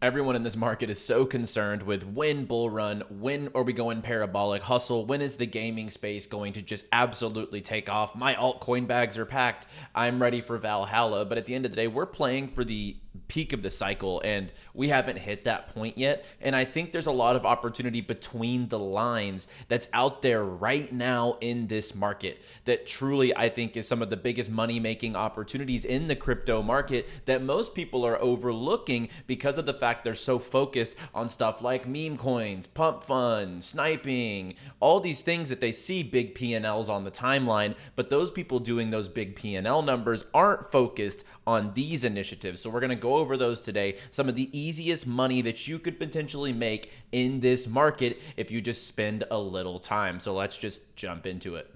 Everyone in this market is so concerned with when bull run, when are we going parabolic hustle, when is the gaming space going to just absolutely take off? My altcoin bags are packed. I'm ready for Valhalla. But at the end of the day, we're playing for the peak of the cycle and we haven't hit that point yet. And I think there's a lot of opportunity between the lines that's out there right now in this market that truly I think is some of the biggest money making opportunities in the crypto market that most people are overlooking because of the fact they're so focused on stuff like meme coins, pump funds, sniping, all these things that they see big P&Ls on the timeline, but those people doing those big P&L numbers aren't focused on these initiatives. So we're going to go over those today, some of the easiest money that you could potentially make in this market if you just spend a little time. So let's just jump into it.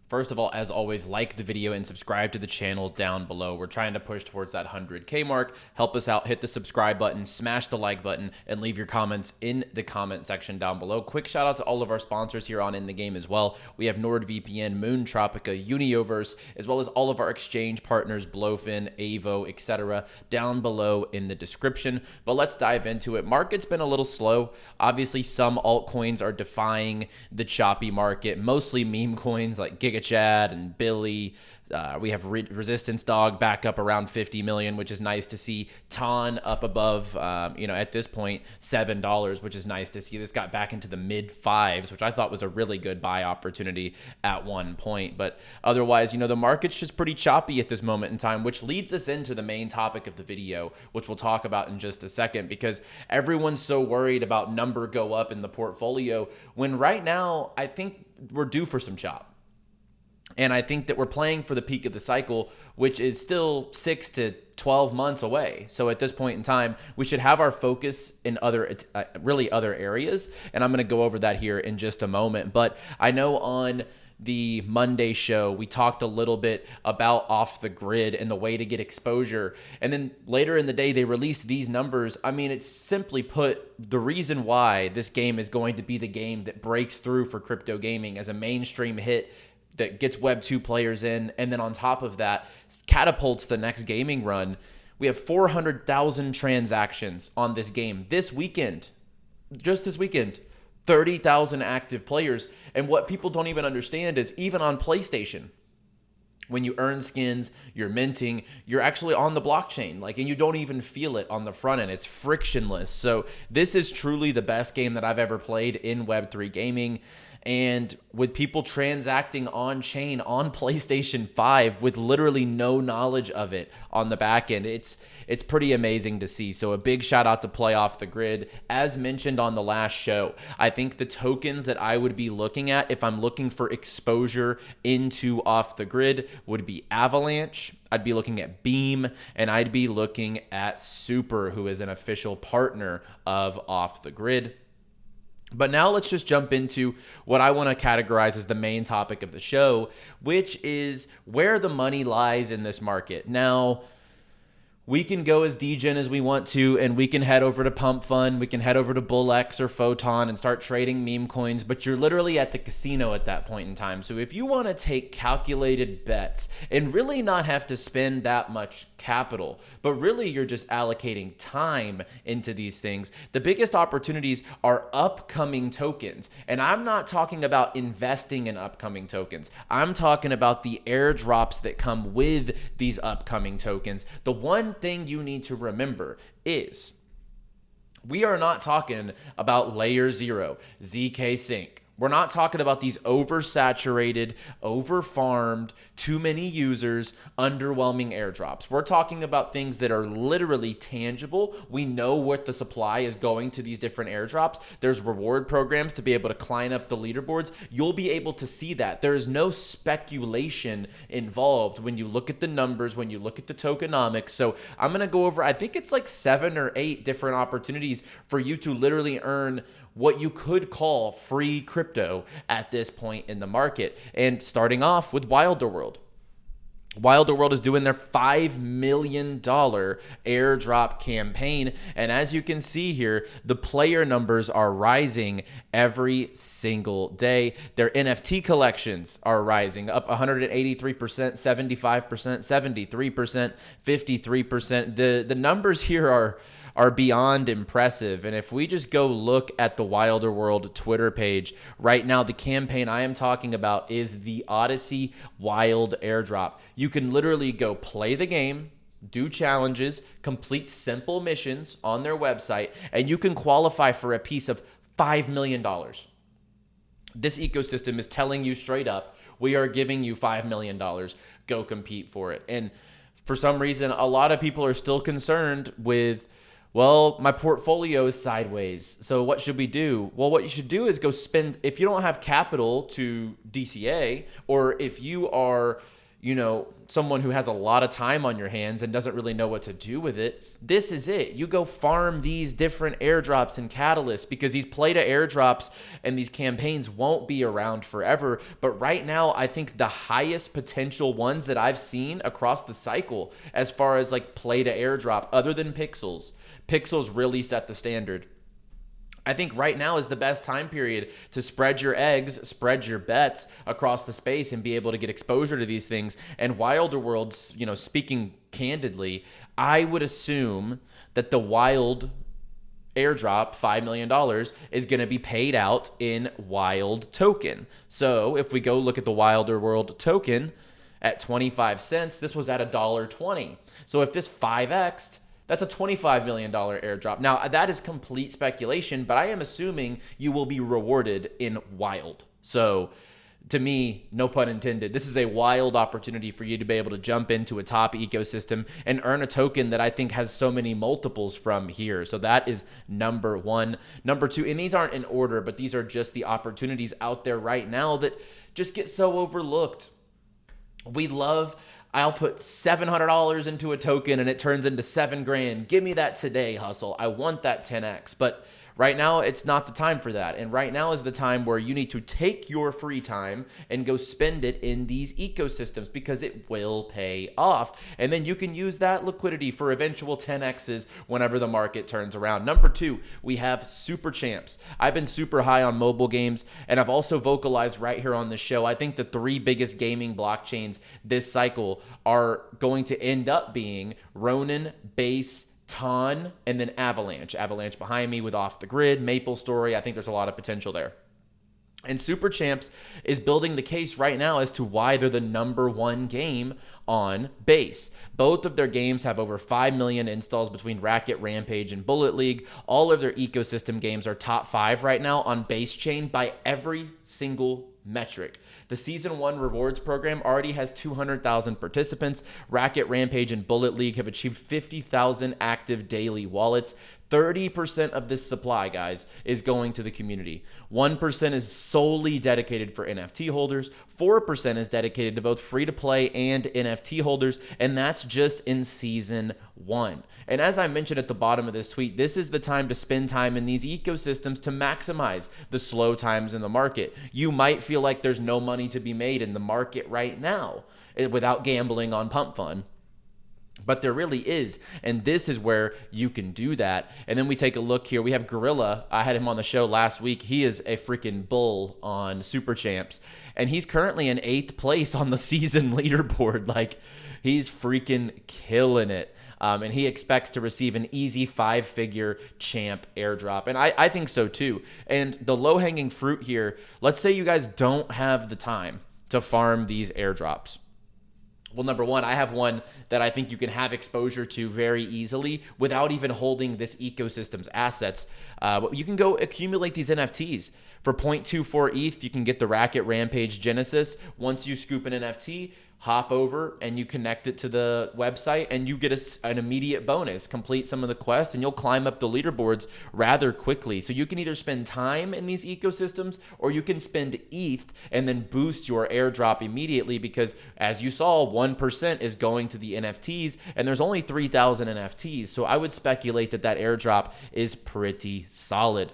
First of all, as always, like the video and subscribe to the channel down below. We're trying to push towards that 100K mark. Help us out, hit the subscribe button, smash the like button, and leave your comments in the comment section down below. Quick shout out to all of our sponsors here on In the Game as well. We have NordVPN, Moon Tropica, 𝗬𝗟𝗧𝗏, as well as all of our exchange partners, Blowfin, Avo, etc. down below in the description. But let's dive into it. Market's been a little slow. Obviously, some altcoins are defying the choppy market, mostly meme coins like 𝗗𝗄𝗓 and Billy. We have Resistance Dog back up around 50 million, which is nice to see. Ton up above, at this point, $7, which is nice to see. This got back into the mid fives, which I thought was a really good buy opportunity at one point. But otherwise, the market's just pretty choppy at this moment in time, which leads us into the main topic of the video, which we'll talk about in just a second, because everyone's so worried about number go up in the portfolio, when right now, I think we're due for some chop. And I think that we're playing for the peak of the cycle, which is still 6 to 12 months away. So at this point in time, we should have our focus in other areas. And I'm going to go over that here in just a moment. But I know on the Monday show, we talked a little bit about off the grid and the way to get exposure. And then later in the day, they released these numbers. I mean, it's simply put, the reason why this game is going to be the game that breaks through for crypto gaming as a mainstream hit that gets Web 2 players in, and then on top of that, catapults the next gaming run. We have 400,000 transactions on this game this weekend. Just this weekend, 30,000 active players. And what people don't even understand is even on PlayStation, when you earn skins, you're minting, you're actually on the blockchain, and you don't even feel it on the front end. It's frictionless. So this is truly the best game that I've ever played in Web3 gaming. And with people transacting on chain on PlayStation 5 with literally no knowledge of it on the back end, it's pretty amazing to see. So a big shout out to Play Off the Grid. As mentioned on the last show, I think the tokens that I would be looking at if I'm looking for exposure into Off the Grid would be Avalanche. I'd be looking at Beam, and I'd be looking at Super, who is an official partner of Off the Grid. But now let's just jump into what I want to categorize as the main topic of the show, which is where the money lies in this market. Now, we can go as degen as we want to, and we can head over to Pump Fund, we can head over to BullX or Photon and start trading meme coins, but you're literally at the casino at that point in time. So if you want to take calculated bets and really not have to spend that much capital, but really you're just allocating time into these things, the biggest opportunities are upcoming tokens. And I'm not talking about investing in upcoming tokens. I'm talking about the airdrops that come with these upcoming tokens. The one thing you need to remember is we are not talking about layer 0, ZK Sync. We're not talking about these oversaturated, overfarmed, too many users, underwhelming airdrops. We're talking about things that are literally tangible. We know what the supply is going to these different airdrops. There's reward programs to be able to climb up the leaderboards. You'll be able to see that. There is no speculation involved when you look at the numbers, when you look at the tokenomics. So I'm going to go over, I think it's like 7 or 8 different opportunities for you to literally earn what you could call free crypto at this point in the market. And starting off with Wilderworld. Wilderworld is doing their $5 million airdrop campaign. And as you can see here, the player numbers are rising every single day. Their NFT collections are rising up 183%, 75%, 73%, 53%. The numbers here are beyond impressive. And if we just go look at the Wilder World Twitter page right now, the campaign I am talking about is the Odyssey Wild Airdrop. You can literally go play the game, do challenges, complete simple missions on their website, and you can qualify for a piece of $5 million. This ecosystem is telling you straight up, we are giving you $5 million. Go compete for it. And for some reason, a lot of people are still concerned with, well, my portfolio is sideways, so what should we do? Well, what you should do is go spend, if you don't have capital to DCA, or if you are, someone who has a lot of time on your hands and doesn't really know what to do with it, this is it. You go farm these different airdrops and catalysts, because these play to airdrops and these campaigns won't be around forever. But right now, I think the highest potential ones that I've seen across the cycle, as far as like play to airdrop, other than Pixels really set the standard. I think right now is the best time period to spread your eggs, spread your bets across the space and be able to get exposure to these things. And Wilder World, speaking candidly, I would assume that the Wild airdrop, $5 million, is going to be paid out in Wild token. So if we go look at the Wilder World token at 25 cents, this was at $1.20. So if this 5x'd, that's a $25 million airdrop. Now, that is complete speculation, but I am assuming you will be rewarded in Wild. So, to me, no pun intended, this is a wild opportunity for you to be able to jump into a top ecosystem and earn a token that I think has so many multiples from here. So that is number one. Number two, and these aren't in order, but these are just the opportunities out there right now that just get so overlooked. I'll put $700 into a token and it turns into $7,000. Give me that today, hustle. I want that 10x. But right now, it's not the time for that. And right now is the time where you need to take your free time and go spend it in these ecosystems, because it will pay off. And then you can use that liquidity for eventual 10x's whenever the market turns around. Number two, we have Super Champs. I've been super high on mobile games, and I've also vocalized right here on the show, I think the three biggest gaming blockchains this cycle are going to end up being Ronin, Base, Ton, and then Avalanche. Avalanche behind me with Off the Grid, MapleStory. I think there's a lot of potential there. And Super Champs is building the case right now as to why they're the number one game on Base. Both of their games have over 5 million installs between Racket, Rampage, and Bullet League. All of their ecosystem games are top 5 right now on Base Chain by every single metric. The Season 1 rewards program already has 200,000 participants. Racket, Rampage, and Bullet League have achieved 50,000 active daily wallets. 30% of this supply, guys, is going to the community. 1% is solely dedicated for NFT holders. 4% is dedicated to both free-to-play and NFT holders, and that's just in Season 1. And as I mentioned at the bottom of this tweet, this is the time to spend time in these ecosystems to maximize the slow times in the market. You might feel like there's no money to be made in the market right now without gambling on pump fun. But there really is, and this is where you can do that. And then we take a look here. We have 𝗲𝗄𝗓. I had him on the show last week. He is a freaking bull on Super Champs, and he's currently in 8th place on the season leaderboard. Like, he's freaking killing it. And he expects to receive an easy 5-figure champ airdrop. And I think so too. And the low-hanging fruit here, let's say you guys don't have the time to farm these airdrops. Well, number one, I have one that I think you can have exposure to very easily without even holding this ecosystem's assets. You can go accumulate these NFTs. For 0.24 ETH, you can get the Racket Rampage Genesis. Once you scoop an NFT, hop over and you connect it to the website and you get an immediate bonus. Complete some of the quests and you'll climb up the leaderboards rather quickly. So you can either spend time in these ecosystems or you can spend ETH and then boost your airdrop immediately, because as you saw, 1% is going to the NFTs and there's only 3,000 NFTs. So I would speculate that that airdrop is pretty solid.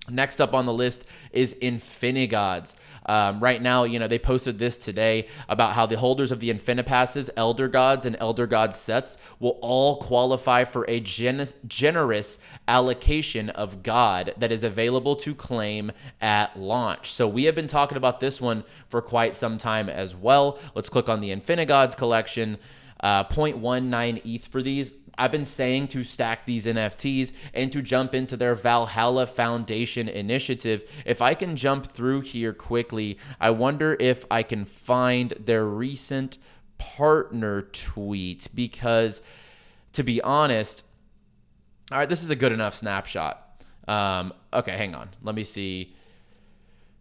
Next up on the list is Infinigods. Right now, they posted this today about how the holders of the Infinipasses, Elder Gods, and Elder Gods sets will all qualify for a generous allocation of God that is available to claim at launch. So we have been talking about this one for quite some time as well. Let's click on the Infinigods collection. 0.19 ETH for these. I've been saying to stack these NFTs and to jump into their Valhalla Foundation initiative. If I can jump through here quickly, I wonder if I can find their recent partner tweet, because to be honest, all right, this is a good enough snapshot. Okay, hang on. Let me see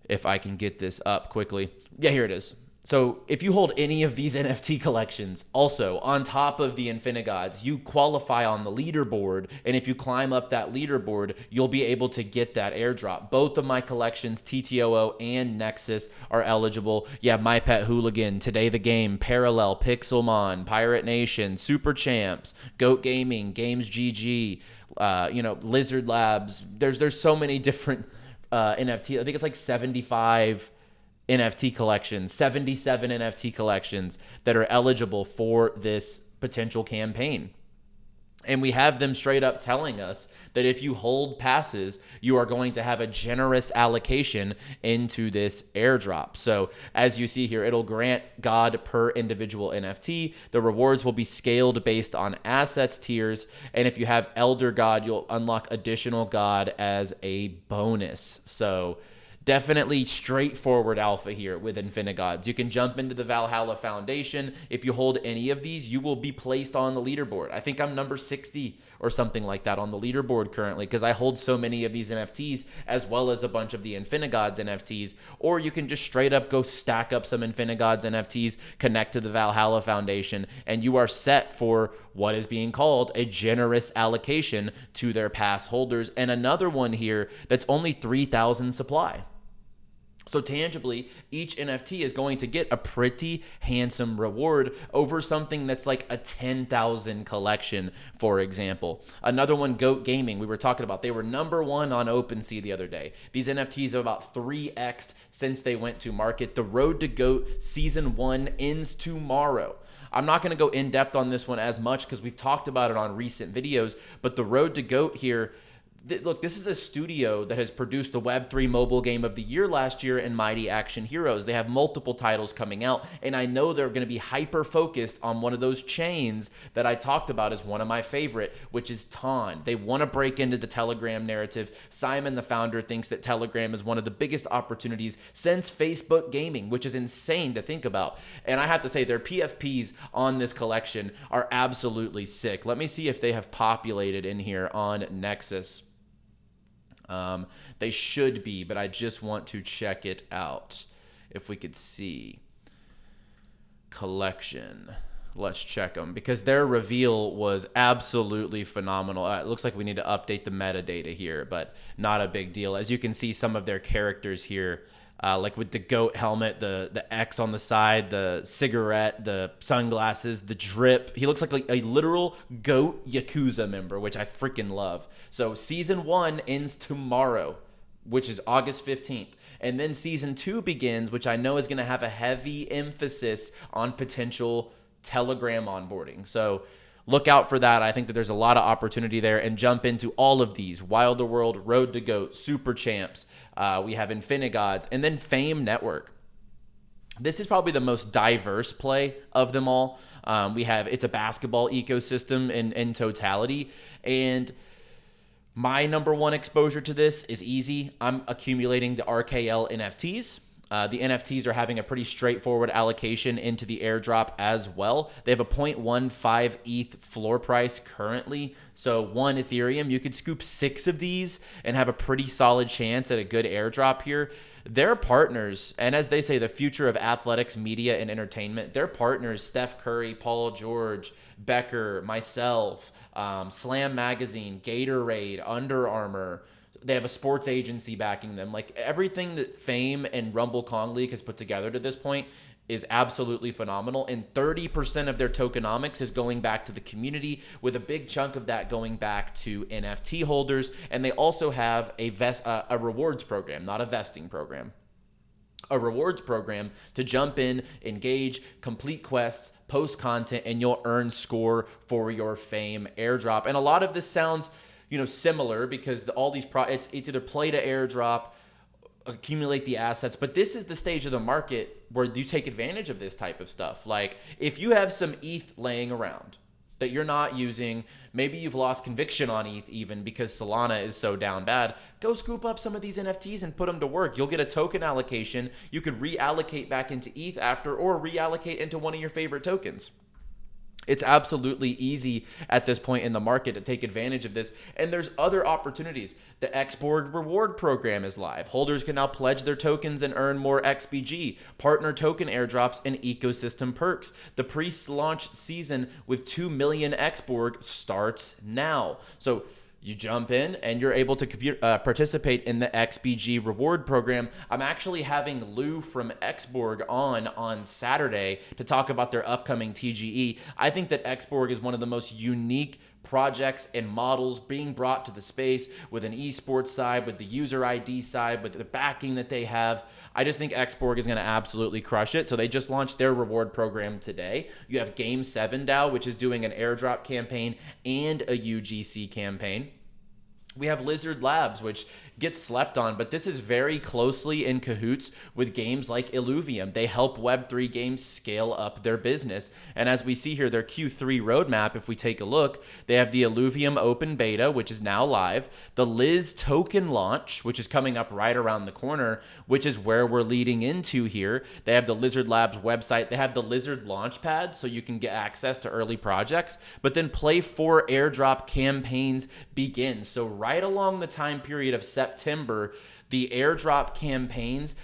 if I can get this up quickly. Yeah, here it is. So if you hold any of these NFT collections, also on top of the 𝗫𝗏𝗄𝗧, you qualify on the leaderboard. And if you climb up that leaderboard, you'll be able to get that airdrop. Both of my collections, TTOO and Nexus, are eligible. Yeah, My Pet Hooligan, Today the Game, Parallel, Pixelmon, Pirate Nation, Super Champs, Goat Gaming, Games GG, Lizard Labs. There's so many different NFT. I think it's like 75 NFT collections, 77 NFT collections that are eligible for this potential campaign. And we have them straight up telling us that if you hold passes, you are going to have a generous allocation into this airdrop. So as you see here, it'll grant God per individual NFT. The rewards will be scaled based on assets tiers. And if you have Elder God, you'll unlock additional God as a bonus. So definitely straightforward alpha here with 𝗫𝗏𝗄𝗧. You can jump into the Valhalla Foundation. If you hold any of these, you will be placed on the leaderboard. I think I'm number 60 or something like that on the leaderboard currently, because I hold so many of these NFTs, as well as a bunch of the 𝗫𝗏𝗄𝗧 NFTs. Or you can just straight up go stack up some 𝗫𝗏𝗄𝗧 NFTs, connect to the Valhalla Foundation, and you are set for what is being called a generous allocation to their pass holders. And another one here that's only 3,000 supply. So tangibly, each NFT is going to get a pretty handsome reward over something that's like a 10,000 collection, for example. Another one, Goat Gaming, we were talking about. They were number 1 on OpenSea the other day. These NFTs are about 3x'd since they went to market. The Road to Goat Season 1 ends tomorrow. I'm not going to go in depth on this one as much because we've talked about it on recent videos, but the Road to Goat here, look, this is a studio that has produced the Web3 mobile game of the year last year and Mighty Action Heroes. They have multiple titles coming out, and I know they're going to be hyper-focused on one of those chains that I talked about as one of my favorite, which is TON. They want to break into the Telegram narrative. Simon, the founder, thinks that Telegram is one of the biggest opportunities since Facebook gaming, which is insane to think about. And I have to say, their PFPs on this collection are absolutely sick. Let me see if they have populated in here on Nexus. They should be, but I just want to check it out. If we could see collection, let's check them, because their reveal was absolutely phenomenal. It looks like we need to update the metadata here, but not a big deal. As you can see, some of their characters here, like with the goat helmet, the X on the side, the cigarette, the sunglasses, the drip. He looks like a literal goat Yakuza member, which I freaking love. So season 1 ends tomorrow, which is August 15th. And then season 2 begins, which I know is going to have a heavy emphasis on potential Telegram onboarding. So look out for that. I think that there's a lot of opportunity there, and jump into all of these: Wilder World, Road to Goat, Super Champs. We have 𝗫𝗏𝗄𝗧, and then Fame Network. This is probably the most diverse play of them all. It's a basketball ecosystem in totality, and my number 1 exposure to this is easy. I'm accumulating the RKL NFTs. The NFTs are having a pretty straightforward allocation into the airdrop as well. They have a 0.15 ETH floor price currently. So 1 Ethereum, you could scoop 6 of these and have a pretty solid chance at a good airdrop here. Their partners, and as they say, the future of athletics, media, and entertainment, their partners, Steph Curry, Paul George, Becker, myself, Slam Magazine, Gatorade, Under Armour. They have a sports agency backing them. Like, everything that Fame and Rumble Kong League has put together to this point is absolutely phenomenal. And 30% of their tokenomics is going back to the community, with a big chunk of that going back to NFT holders. And they also have a rewards program, not a vesting program. A rewards program to jump in, engage, complete quests, post content, and you'll earn score for your Fame airdrop. And a lot of this sounds, similar, because all these it's either play to airdrop, accumulate the assets, but this is the stage of the market where you take advantage of this type of stuff. Like, if you have some ETH laying around that you're not using, maybe you've lost conviction on ETH even because Solana is so down bad, go scoop up some of these NFTs and put them to work. You'll get a token allocation. You could reallocate back into ETH after, or reallocate into one of your favorite tokens. It's absolutely easy at this point in the market to take advantage of this. And there's other opportunities. The Xborg reward program is live. Holders can now pledge their tokens and earn more XBG, partner token airdrops, and ecosystem perks. The pre-launch season with 2 million Xborg starts now. So you jump in and you're able to participate in the XBG reward program. I'm actually having Lou from Xborg on Saturday to talk about their upcoming TGE. I think that Xborg is one of the most unique projects and models being brought to the space, with an esports side, with the user ID side, with the backing that they have. I just think Xborg is going to absolutely crush it. So they just launched their reward program today. You have Game 7 DAO, which is doing an airdrop campaign and a UGC campaign. We have Lizard Labs, which gets slept on, but this is very closely in cahoots with games like Illuvium. They help Web3 games scale up their business. And as we see here, their Q3 roadmap, if we take a look, they have the Illuvium open beta, which is now live, the Liz token launch, which is coming up right around the corner, which is where we're leading into here. They have the Lizard Labs website. They have the Lizard Launchpad, so you can get access to early projects, but then Play 4 airdrop campaigns begin. So right along the time period of September, the airdrop campaigns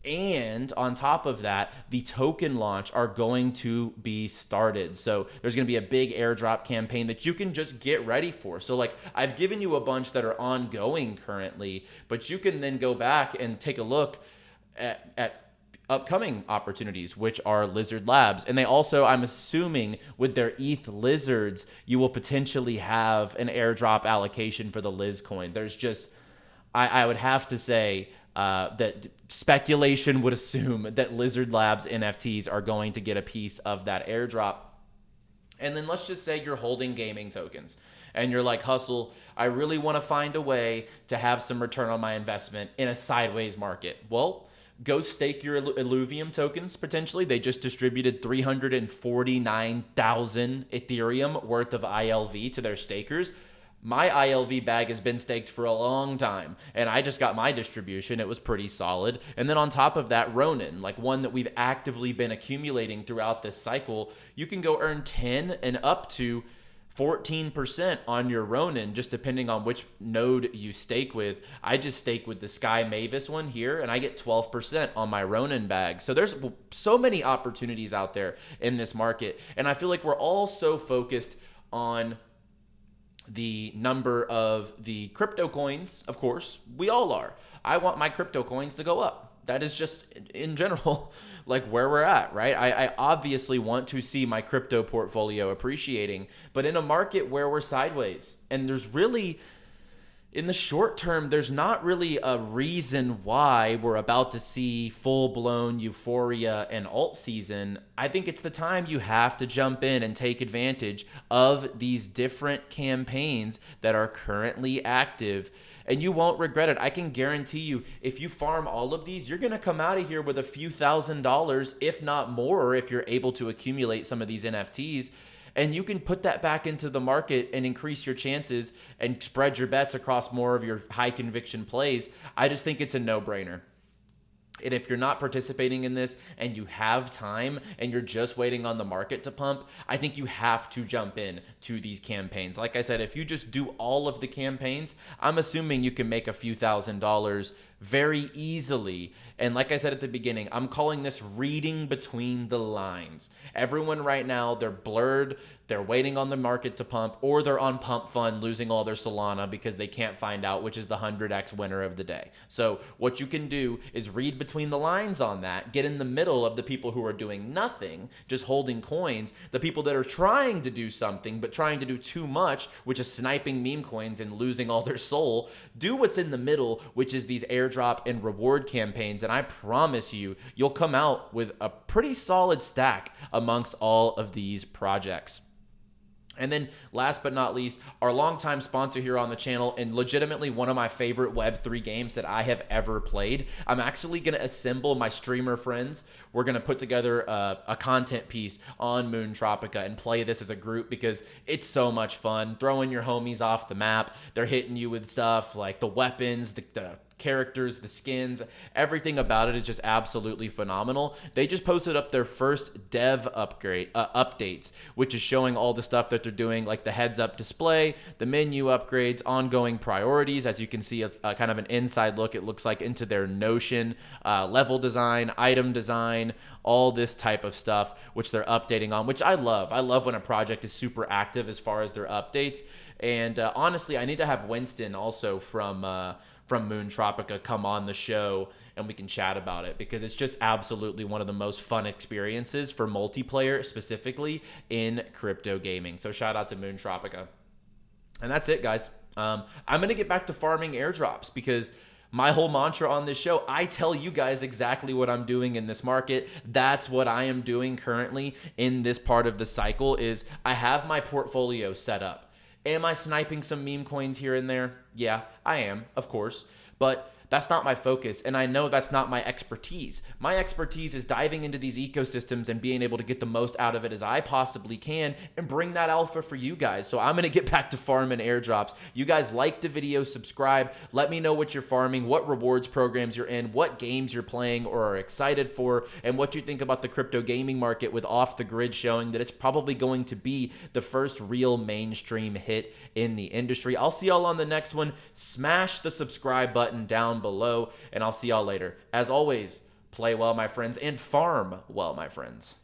and on top of that, the token launch are going to be started. So there's going to be a big airdrop campaign that you can just get ready for. So like I've given you a bunch that are ongoing currently, but you can then go back and take a look at upcoming opportunities, which are Lizard Labs. And they also, I'm assuming with their ETH lizards, you will potentially have an airdrop allocation for the Liz coin. There's just, I would have to say that speculation would assume that Lizard Labs NFTs are going to get a piece of that airdrop. And then let's just say you're holding gaming tokens and you're like, Hustle, I really want to find a way to have some return on my investment in a sideways market. Well, go stake your Illuvium tokens potentially. They just distributed 349,000 Ethereum worth of ILV to their stakers. My ILV bag has been staked for a long time, and I just got my distribution. It was pretty solid. And then on top of that, Ronin, like one that we've actively been accumulating throughout this cycle, you can go earn 10 and up to 14% on your Ronin, just depending on which node you stake with. I just stake with the 𝗨𝗟𝗡𝗧 one here, and I get 12% on my Ronin bag. So there's so many opportunities out there in this market, and I feel like we're all so focused on the number of the crypto coins. Of course, we all are. I want my crypto coins to go up. That is just in general like where we're at, right? I obviously want to see my crypto portfolio appreciating, but in a market where we're sideways and there's really, in the short term, there's not really a reason why we're about to see full-blown euphoria and alt season. I think it's the time you have to jump in and take advantage of these different campaigns that are currently active, and you won't regret it. I can guarantee you, if you farm all of these, you're going to come out of here with a few $1,000s, if not more, if you're able to accumulate some of these NFTs. And you can put that back into the market and increase your chances and spread your bets across more of your high conviction plays. I just think it's a no-brainer. And if you're not participating in this and you have time and you're just waiting on the market to pump, I think you have to jump in to these campaigns. Like I said, if you just do all of the campaigns, I'm assuming you can make a few $1,000s very easily. And like I said at the beginning, I'm calling this reading between the lines. Everyone right now, they're blurred, they're waiting on the market to pump, or they're on pump fund losing all their Solana because they can't find out which is the 100x winner of the day. So what you can do is read between the lines on that, get in the middle of the people who are doing nothing, just holding coins, the people that are trying to do something but trying to do too much, which is sniping meme coins and losing all their soul. Do what's in the middle, which is these airdrop and reward campaigns, and I promise you, you'll come out with a pretty solid stack amongst all of these projects. And then last but not least, our longtime sponsor here on the channel and legitimately one of my favorite Web3 games that I have ever played. I'm actually going to assemble my streamer friends. We're going to put together a content piece on Moon Tropica and play this as a group because it's so much fun. Throwing your homies off the map. They're hitting you with stuff like the weapons, the characters, the skins, everything about it is just absolutely phenomenal. They just posted up their first dev updates, which is showing all the stuff that they're doing, like the heads-up display, the menu upgrades, ongoing priorities. As you can see, a kind of an inside look, it looks like, into their Notion, level design, item design, all this type of stuff, which they're updating on, which I love. I love when a project is super active as far as their updates. And honestly, I need to have Winston also from Moon Tropica come on the show and we can chat about it because it's just absolutely one of the most fun experiences for multiplayer, specifically in crypto gaming. So shout out to Moon Tropica. And that's it, guys. I'm going to get back to farming airdrops because my whole mantra on this show, I tell you guys exactly what I'm doing in this market. That's what I am doing currently in this part of the cycle. Is I have my portfolio set up. Am I sniping some meme coins here and there? Yeah, I am, of course. But that's not my focus, and I know that's not my expertise. My expertise is diving into these ecosystems and being able to get the most out of it as I possibly can and bring that alpha for you guys. So I'm going to get back to farming airdrops. You guys like the video, subscribe. Let me know what you're farming, what rewards programs you're in, what games you're playing or are excited for, and what you think about the crypto gaming market with Off the Grid showing that it's probably going to be the first real mainstream hit in the industry. I'll see y'all on the next one. Smash the subscribe button down below, and I'll see y'all later. As always, play well, my friends, and farm well, my friends.